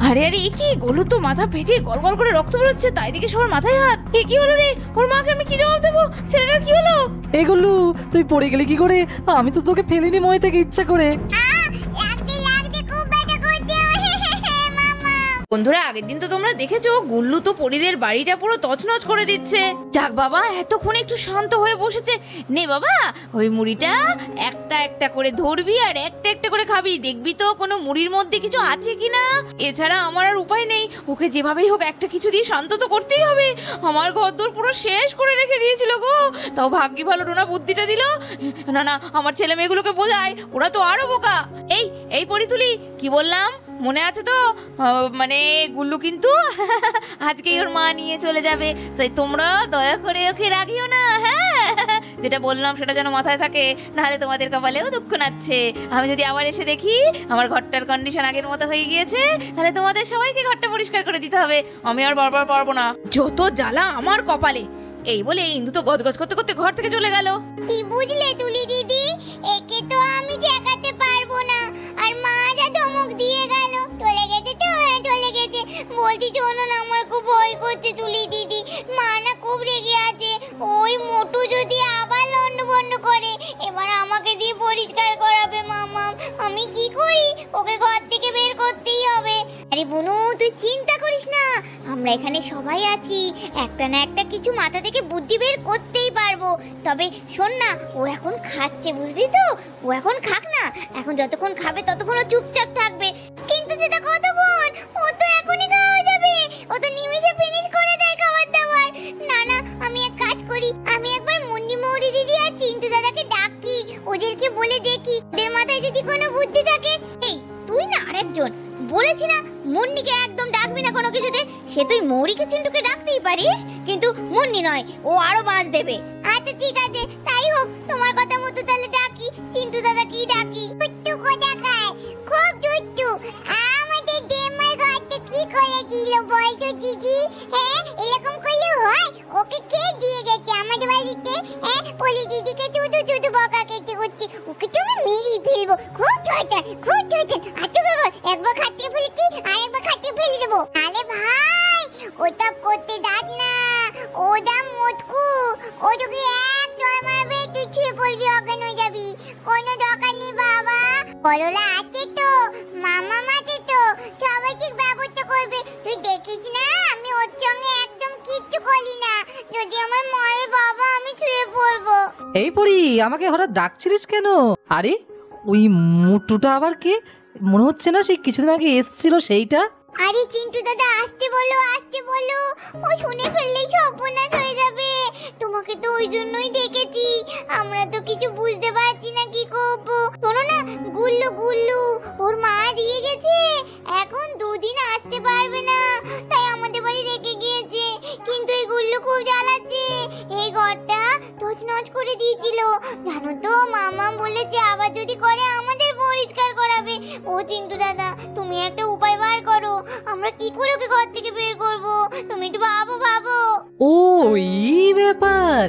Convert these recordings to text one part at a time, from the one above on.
আরে আরে এ কি, গোলু তো মাথা ফেটে গল গল করে রক্ত বেরোচ্ছে, তাই দেখে সবার মাথায় হাত। এ কি হলো রে? ওর মাকে আমি কি জবাব দেবো? ছেলেটার কি হলো? এ গোলু, তুই পড়ে গেলি কি করে? আমি তো তোকে ফেলিনি মই থেকে ইচ্ছা করে। বন্ধুরা, আগের দিন তো তোমরা দেখেছো গুল্লু তো পরিদের বাড়িটা পুরো তছনছ করে দিচ্ছে। যাক বাবা, এতক্ষণ একটু শান্ত হয়ে বসেছে। নে বাবা, ওই মুড়িটা একটা একটা করে ধরবি আর একটা একটা করে খাবি, দেখবি তো কোনো মুড়ির মধ্যে কিছু আছে কিনা। এছাড়া আমার আর উপায় নেই, ওকে যেভাবেই হোক একটা কিছু দিয়ে শান্ত তো করতেই হবে। আমার ঘরদোর পুরো শেষ করে রেখে দিয়েছিল গো, তাও ভাগ্যি ভালো টোনা বুদ্ধিটা দিল। না না, আমার ছেলে মেয়েগুলোকে বোঝায়, ওরা তো আরো বোকা। এই এই পরিতুলি, কি বললাম মনে আছে তো? মানে গুল্লু কিন্তু আজকেই ওর মা নিয়ে চলে যাবে, তাই তোমরা দয়া করে ওকে রাখিও না। হ্যাঁ, যেটা বললাম সেটা যেন মাথায় থাকে, নাহলে তোমাদের কপালেও দুঃখ নাচ্ছে। আমি যদি আবার এসে দেখি আমার ঘরটার কন্ডিশন আগের মতো হয়ে গিয়েছে, তাহলে তোমাদের সবাইকে ঘরটা পরিষ্কার করে দিতে হবে। আমি আর বারবার পারবো না, যত জ্বালা আমার কপালে। এই বলে ইন্দু তো গজগজ করতে করতে ঘর থেকে চলে গেল। কি বুঝলে তুলি দিদি, একে তো আমি ঠেকাতে পারবো না। আর মা যা ধমক দিয়ে গেল, চলে গেছে তো, হ্যাঁ চলে গেছে। বলছি শোনো না, আমার খুব ভয় করছে তুলি দিদি। মা না খুব রেগে আছে। ওই মোটু যদি আবার লন্ডভন্ড করে, এবার আমাকে দিয়ে পরিষ্কার করাবে মামা। আমি কি করি? ওকে ঘর থেকে বের করতেই হবে। আরে বুনু, তুই চিন্তা করিস না, আমরা এখানে সবাই আছি। একটা না একটা কিছু মাথা থেকে বুদ্ধি বের করতেই পারবো। তবে শোন না, ও এখন খাচ্ছে বুঝলি তো, ও এখন খাক না। এখন যতক্ষণ খাবে ততক্ষণ ও চুপচাপ থাকবে। কিন্তু সেটা কতক্ষণ? ও তো এখনই খাওয়া যাবে, ও তো নিমিষে ফিনিশ করে দেয় খাবার দাবার। না না, আমি এক কাজ করি, আমি একবার মুন্নি মৌরি দিদি আর চিন্টু দাদাকে ডাকি, ওদেরকে বলে দেখি ওদের মাথায় যদি কোনো বুদ্ধি থাকে। এই তুই না আরেকজন বলেছি না, মুন্নিকে একদম ডাকবি না কোনো কিছুতে। সে তুই মৌরিকে চিন্টুকে ডাকতেই পারিস, কিন্তু মুন্নি নয়, ও আরো বাঁচ দেবে। আচ্ছা ঠিক আছে, তাই হোক, তোমার কথা মতো তাহলে ডাকি, চিন্টু দাদাকেই ডাকি। দুষ্টু কোথাকার, খুব দুষ্টু। আমাদের দেমার ঘরটা কি করে দিল বলতো দিদি? হ্যাঁ, এরকম করলে হয়? ওকে কে দিয়ে গেছে আমাদের বাড়িতে? হ্যাঁ, পলি দিদিকে শুধু শুধু বকা খেতে হচ্ছে। ওকে তুমি মেরেই ফেলবো। খুব শয়তান, খুব শয়তান। আচ্ছা বাবা, একবার খাটিয়ে ফেলেছি আর একবার খাটিয়ে ফেলে দেবো। আরে ভাই, ওটা করতে দাঁত না, ওটা মোটকু। ও তোকে এক চড় মারবে, তুই ছুঁয়ে পড়বি, অজ্ঞান হয়ে যাবি। কোনো দরকার নেই বাবা, করলা আছে তো, মামা আছে তো, সবাই ঠিক ব্যবস্থা করবে। তুই দেখিস না, আমি ওর সঙ্গে একদম কিচ্ছু করি না। যদি আমার মরে বাবা, আমি ছুঁয়ে পড়বো। এই পড়ি, আমাকে হঠাৎ ডাকছিলিস কেন? আরে ওই মোটুটা আবার কে? মনে হচ্ছে না সেই কিছুদিন আগে এসেছিল সেইটা। আরে চিন্টু দাদা, আসতে বলো, আসতে বলো। ও শুনে ফেললেই সর্বনাশ হয়ে যাবে। তোমাকে তো ওই জন্যই ডেকেছি, আমরা তো কিছু বুঝতে পারছি না কি করবো। শোনো না, গুল্লু গুল্লু ওর মা দিয়ে গেছে, এখন দুদিন আসতে পারবে না, তাই আমাদের বাড়ি রেখে গিয়েছে। কিন্তু এই গুল্লু খুব জ্বালাচ্ছে, এই ঘরটা তছনছ করে দিয়েছিল জানো তো। মামা বলেছে আবার যদি করে আমাদের পরিষ্কার করাবে। ও চিন্টু দাদা, তুমি একটা উপায় বার করো, আমরা কি করে ওকে ঘর থেকে বের করব? তুমি একটু ভাবো। ও এই ব্যাপার?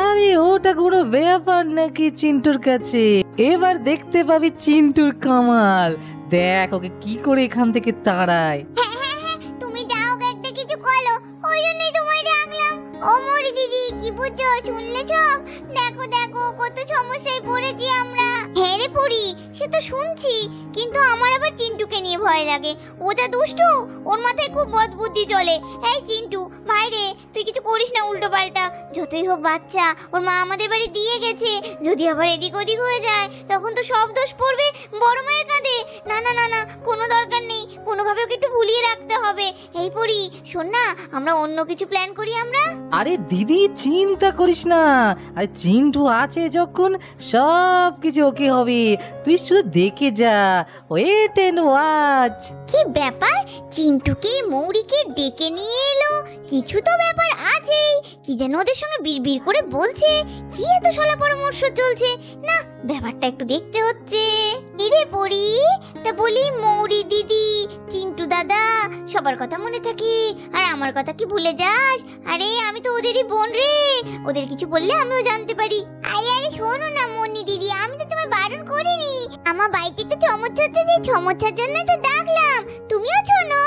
আরে ওটা কোনো ব্যাপার নাকি চিন্টুর কাছে? এবার দেখতে পাবি চিন্টুর কামাল। দেখ ওকে কি করে এখান থেকে তাড়ায়। হ্যাঁ, তুমি যাও, একটা কিছু করো, ওই জন্যই তোমায় ডাকলাম। ও মরি দিদি, কি বুঝছো? শুনলে সব? দেখো দেখো কত সমস্যায় পড়েছি আমরা। হ্যাঁ রে পড়ি, সে তো শুনছি, কিন্তু আমার আবার চিন্টুকে নিয়ে ভয় লাগে। ও যা দুষ্টু, ওর মাথায় খুব বদবুদ্ধি চলে। এই চিন্টু ভাই রে, তুই কিছু করিস না উল্টো পাল্টা। যতই হোক বাচ্চা, ওর মা আমাদের বাড়ি দিয়ে গেছে, যদি আবার এদিক ওদিক হয়ে যায় তখন তো সব দোষ পড়বে বড় মায়ের কাঁধে। না না না না, কোনো দরকার নেই, কোনোভাবে ওকে একটু ভুলিয়ে রাখতে হবে। এই পড়ি শোন না, আমরা অন্য কিছু প্ল্যান করি আমরা। আরে দিদি চিন্তা করিস না, আরে চিন্টু আছে যখন সব কিছু ওকে হবে। তুই শুধু দেখে যা, ওয়েট এন্ড ওয়াচ। কি ব্যাপার, চিন্টুকে মৌরিকে ডেকে নিয়ে এলো? কিছু তো ব্যাপার আছেই। কি যেন ওদের সঙ্গে বিড়বিড় করে বলছে, কি এত শলা পরামর্শ চলছে। না, ব্যাপারটা একটু দেখতে হচ্ছে। ইরে পড়ি, তা বলি মৌরি দিদি, চিন্টু দাদা, সবার কথা মনে থাকে, আর আমার কথা কি ভুলে যাস? আরে আমি তো ওদেরই বোন রে, ওদের কিছু বললে আমিও জানতে পারি। আরে আরে শোনো না মনি দিদি, আমি তো তোমায় বারণ করিনি। আমার বাড়িতে তো চমৎকার হচ্ছে, যে চমৎকার জন্য তো ডাকলাম, তুমিও শোনো।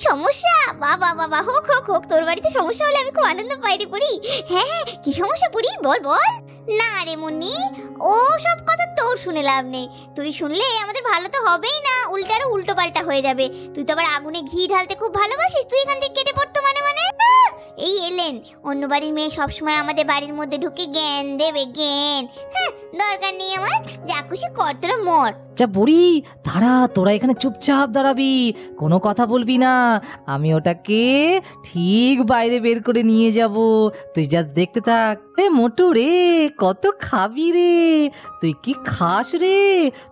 সমস্যা? বাবা বাবা, হোক হোক হোক, তোর বাড়িতে সমস্যা হলে আমি খুব আনন্দ পাই রে পড়ি। হ্যাঁ হ্যাঁ, কি সমস্যা পড়ি, বল বল। না রে মুন্নি, ও সব কথা তোর শুনে লাভ নেই। তুই শুনলে আমাদের ভালো তো হবেই না, উল্টো আরো উল্টো পাল্টা হয়ে যাবে। তুই তো আবার আগুনে ঘি ঢালতে খুব ভালোবাসিস, তুই এখান থেকে কেটে পড়তো মানে মানে। এই এলেন অন্য বাড়ির মেয়ে, সবসময় আমাদের বাড়ির মধ্যে ঢুকে জ্ঞান দেবে, জ্ঞান। হ্যাঁ, দরকার নেই আমার, যা খুশি কর, তোরা মর। যা বুড়ি, দাঁড়া, তোরা এখানে চুপচাপ দাঁড়াবি, কোনো কথা বলবি না। আমি ওটাকে ঠিক বাইরে বের করে নিয়ে যাব, তুই জাস্ট দেখতে থাক। এ মোটু রে, কত খাবি রে? তুই কি খাস রে?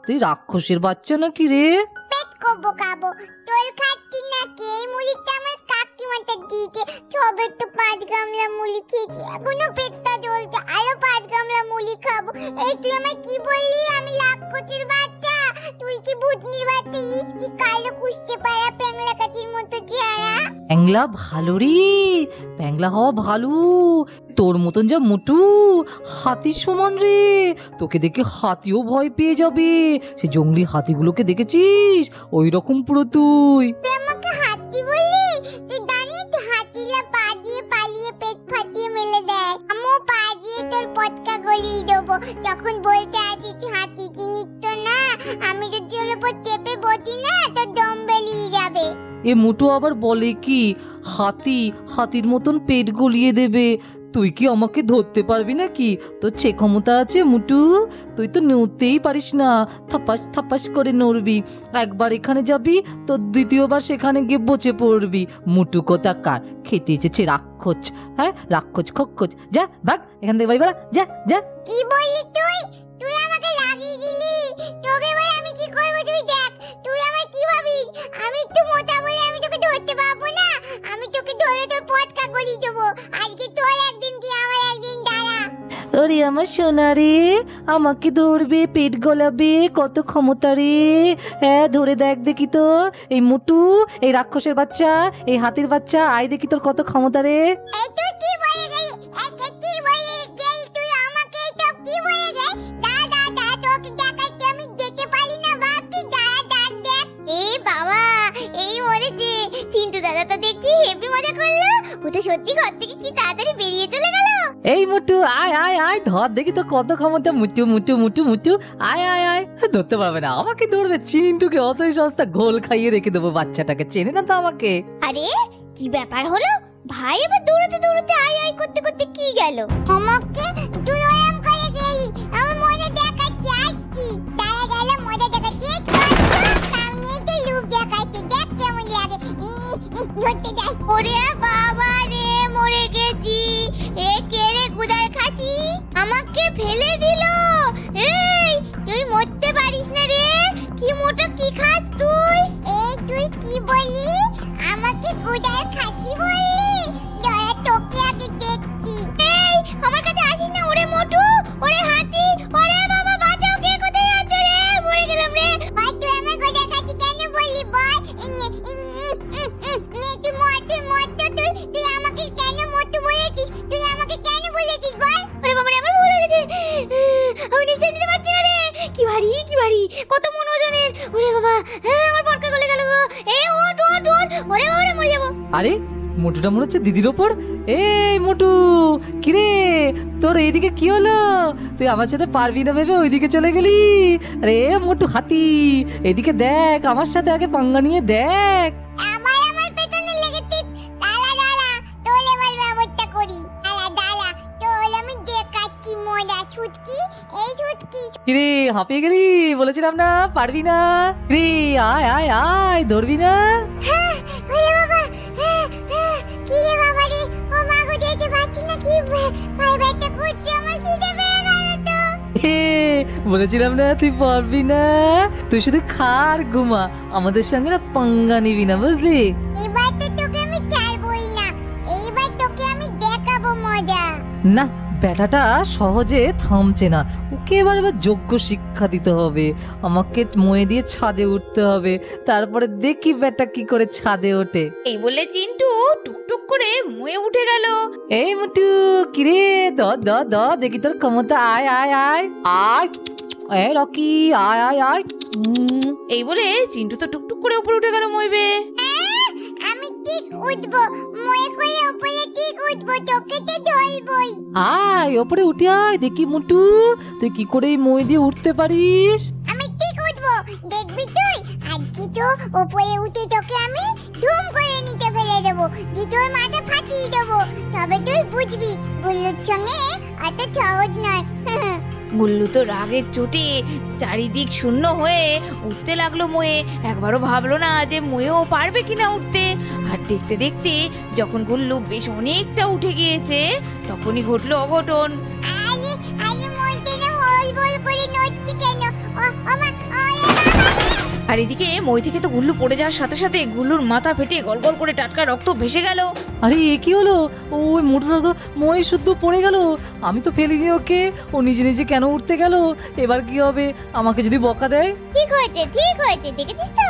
তুই রাক্ষসের বাচ্চা নাকি রে? পেট কবো খাবো, তোল খাচ্ছি না কে? মুড়িটা আমার কাকিমাটা দিয়েছে, সবে তো 5 গামলা মুড়ি খেয়েছি, এখনো পেটটা জ্বলছে, আরো 5 গামলা মুড়ি খাবো। এই তুই আমায় কি বললি? আমি রাক্ষসের বাচ্চা? তুই কি ভূতনির বাচ্চা? ইস কি কালো কুষ্ঠে পাড়া প্যাংলা কাঠির মতো চেহারা। প্যাংলা ভালো রে, প্যাংলা হওয়া ভালো। তোর মতন যা মোটু, হাতির সমান রে। তোকে দেখে হাতিও ভয় পেয়ে যাবে। সে জঙ্গলি হাতিগুলোকে দেখেছিস? ওই রকম পুরো তুই। তুই আমাকে হাতি বললি? তুই জানিস হাতিরা পা দিয়ে পালিয়ে পেট ফাটিয়ে মেলে দেয়। আমিও পা দিয়ে তোর পটকা গলিয়ে দেবো। তখন বলতে আসিস হাতি জিনিস তো না, আমি যদি ওর উপর চেপে বসি না, তোর দম বেরিয়ে যাবে। এ মোটু আবার বলে কি হাতির মতন পেট গলিয়ে দেবে? তুই কি আমাকে ধরতে পারবি নাকি? তোর সে ক্ষমতা আছে মোটু? তুই তো নড়তেই পারিস না, থাপাস থাপাস করে নড়বি। একবার এখানে যাবি, তো দ্বিতীয়বার সেখানে গিয়ে বসে পড়বি। মোটু কোথাকার, খেতে এসেছে রাক্ষস। হ্যাঁ, রাক্ষস খক্ষস। যা ভাগ এখান থেকে, বাড়ি বেড়া, যা যা। কি বললি তুই? তুই আমাকে লাগিয়ে দিলি। তোকে বলে আমি কি করবো তুই দেখ। তুই আমায় কি ভাবিস? আমি একটু মোটা বলে আমি তোকে ধরতে পারবো না? আমি তোকে ধরে তোর পটকা গলিয়ে দেবো। আজকে তোর একদিন কি আমার একদিন, দাঁড়া। ওরে আমার সোনা রে, আমাকে ধরবে, পেট গলাবে, কত ক্ষমতা রে। হ্যাঁ, ধরে দেখ দেখি তো। এই মোটু, এই রাক্ষসের বাচ্চা, এই হাতির বাচ্চা, আয় দেখি তোর কত ক্ষমতা রে। এই তুই কি বলে গেলি? এই কি বলে গেলি তুই আমাকে? এটা কি বলে গেলি? দাঁড়া তোকে দেখাচ্ছি, আমি যেতে পারি না ভাবছি। দাঁড়া দেখ। এই বাবা, এই মরেছে। চিন্টু দাদা তো দেখছি হেভি মজা করলো। ও তো সত্যি ঘর থেকে কি তাড়াতাড়ি বেরিয়ে চলে গেল। এই মোটু, আয় আয় আয়, ধর দেখি তোর কত ক্ষমতা। মুটু মুটু মুটু মুটু, আয় আয় আয়। ধরতে পারবে না, আমাকে ধরবে? চিন্টুকে অতই সস্তা ঘোল খাইয়ে রেখে দেবো। বাচ্চাটাকে চেনে না তো আমাকে। আরে কি ব্যাপার হলো? ভাই এবার দৌড়তে দৌড়তে আয় করতে করতে কি গেল? আমাকে তুই ওরম করে গেলি, আমি মজা দেখাচ্ছি। আসছি, তারা গেল মজা দেখাচ্ছি। সামনে তো লুক দেখাচ্ছে, দেখ কেমন লাগে। ধরতে যাই। ওরে বাবা রে, মরে গেছি। এ কে রে গুদার খাচ্ছি? আমাকে ফেলে দিল। এই তুই মরতে পারিস না রে। কি মোটা কি খাস তুই? এই তুই কি বললি? আমাকে গুদার খাচ্ছি বললি? দয়া, তোকে আগে দেখছি। এই আমার কাছে আসিস না। ওরে মোটু, ওরে হাতি, ওরে বাবা বাঁচাও, কে কোথায় আছো রে? মরে গেলাম রে। ভাই তুই আমার গুদার খাচ্ছি কেন বললি বল? নে তুই মর তো। তুই আমাকে কেন মোটু বলেছিস? তুই আমাকে কেন বলেছিস বল? ওরে বাবা রে, আমার ভুল হয়ে গেছে। আমি নিশ্চয় দিতে পারছি না রে। কি ভারী, কত মন ওজনের। ওরে বাবা, আমার পটকা গলে গেল গো। এই ওঠ। ওরে বাবা রে, মরে যাবো। আরে মোটুটা মনে হচ্ছে দিদির ওপর। এই মোটু, কিরে তোর এইদিকে কি হলো? তুই আমার সাথে পারবি না ভেবে ওইদিকে চলে গেলি? আরে মোটু হাতি, এদিকে দেখ, আমার সাথে আগে পাঙ্গা নিয়ে দেখ। আমার পেছনে লেগেছিস। দাঁড়া, তোর এবার ব্যবস্থা করি। দাঁড়া, তোর আমি দেখাচ্ছি মজা। ছুটকি, এই ছুটকি। কিরে হাঁপিয়ে গেলি? বলেছিলাম না পারবি না। রে আয় আয় আয়, ধরবি না? ওরে বাবা, কি রে বাবা রে। ও মা গো, যেতে পারছি না। কি পায়ে ব্যথা করছে আমার, খিদে পেয়ে গেল তো। বলেছিলাম না তুই পারবি না। তুই শুধু খার ঘুমা, আমাদের সঙ্গে না পাঙ্গা নিবি না, বুঝলি? এবার তো তোকে আমি ছাড়বই না। এইবার তোকে আমি দেখাবো মজা। না, ব্যাটাটা সহজে থামছে না। ওকে এবার যোগ্য শিক্ষা দিতে হবে। আমাকে ময়ে দিয়ে ছাদে উঠতে হবে, তারপরে দেখি ব্যাটা কি করে ছাদে ওঠে। এই বলে চিন্টু টুকটুক করে মুয়ে উঠে গেল। এই মোটু, কিরে দ দেখি তোর ক্ষমতা। আয় আয় আয় আয়। এ রকি, আয় আয় আয়। এই বলে চিন্টু তো টুকটুক করে উপরে উঠে গেল মইবে। আমি উঠবো, ময়ে করে উপরে ঠিক উঠবো, তোকে তো ধরবই। আয় ওপরে উঠে আয় দেখি মুটু, তুই কি করে এই মই দিয়ে উঠতে পারিস। আমি ঠিক উঠবো, দেখবি তুই। আজকে তো উপরে উঠে তোকে আমি ধুম করে নিচে ফেলে দেবো, দিয়ে তোর মাথা ফাটিয়ে দেবো। তবে তুই বুঝবি গুল্লুর সঙ্গে এত সহজ নয়। গুল্লু তো রাগের চোটে চারিদিক শূন্য হয়ে উঠতে লাগলো ময়ে। একবারও ভাবলো না যে ময়েও পারবে কিনা উঠতে। আর দেখতে দেখতে যখন গুল্লু বেশ অনেকটা উঠে গিয়েছে তখনই ঘটলো অঘটন। আরে আরে মইতে না হল বল করে নড়ছি কেন? ও মা, আরে বাবা! আর এদিকে মই থেকে তো গুল্লু পড়ে যাওয়ার সাথে সাথে গুল্লুর মাথা ফেটে গল গল করে টাটকা রক্ত ভেসে গেল। আরে এ কি হলো? ওই মোটরটা তো মই শুদ্ধ পড়ে গেল। আমি তো ফেলিনি ওকে, ও নিজে নিজে কেন উঠতে গেল? এবার কি হবে? আমাকে যদি বকা দেয়? ঠিক হয়েছে, ঠিক হয়েছে, দেখেছিস তো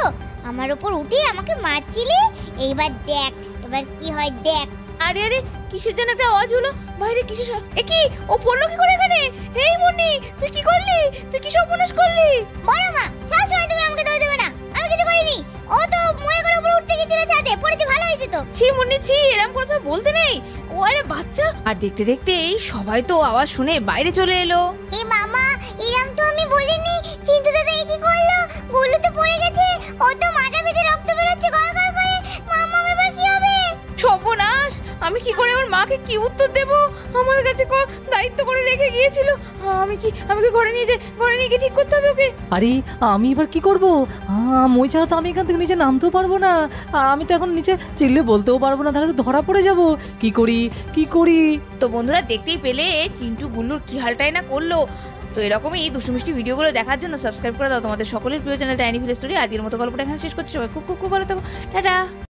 আমার উপর উঠে আমাকে মারছিলি। এইবার দেখ, এবার কি হয় দেখ। আরে আরে কিসের জন্য একটা আওয়াজ হলো বাইরে? কিসের এ কি? ও পড়লো কি করে এখানে? এই মুন্নি, তুই কি করলি? তুই কি সর্বনাশ করলি? বড় মা, সবসময় তুমি আমাকে দোষ দেবে না, আমি কিছু করিনি। ও তো ময়ে করে উপরে উঠতে গেছিল ছাদে, পড়েছে, ভালো হয়েছে তো। ছি মুন্নি ছি, এরকম কথা বলতে নেই। ও আরে বাচ্চা। আর দেখতে দেখতে এই সবাই তো আওয়াজ শুনে বাইরে চলে এলো। এ মামা, এরম তো আমি বলিনি। চিন্টু দাদা এ কি করলো? গুল্লু তো পড়ে গেছে, ও তো মাথা ফেটে রক্ত বেরোচ্ছে গল গল করে। মামা এবার কি হবে? সর্বনাশ, আমি কি করে ওর মাকে কি উত্তর দেব? আমার কাছে দায়িত্ব করে রেখে গিয়েছিল। আমি কি ঘরে নিয়ে গিয়ে ঠিক করতে হবে ওকে। আরে আমি এবার কি করব? মই ছাড়া তো আমি এখান থেকে নিচে নামতেও পারবো না। আমি তো এখন নিচে চিল্লে বলতেও পারবো না, তাহলে তো ধরা পড়ে যাব। কি করি কি করি? তো বন্ধুরা দেখতেই পেলে চিন্টু গুল্লুর কি হালটাই না করলো। তো এরকমই দুষ্টু মিষ্টি ভিডিওগুলো দেখার জন্য সাবস্ক্রাইব করে দাও তোমাদের সকলের প্রিয় চ্যানেল টাইনি ভিলেজ স্টোরি। আজকের মতো গল্পটা এখানে শেষ করছি। সবাই খুব খুব খুব ভালো থাকো, টাটা।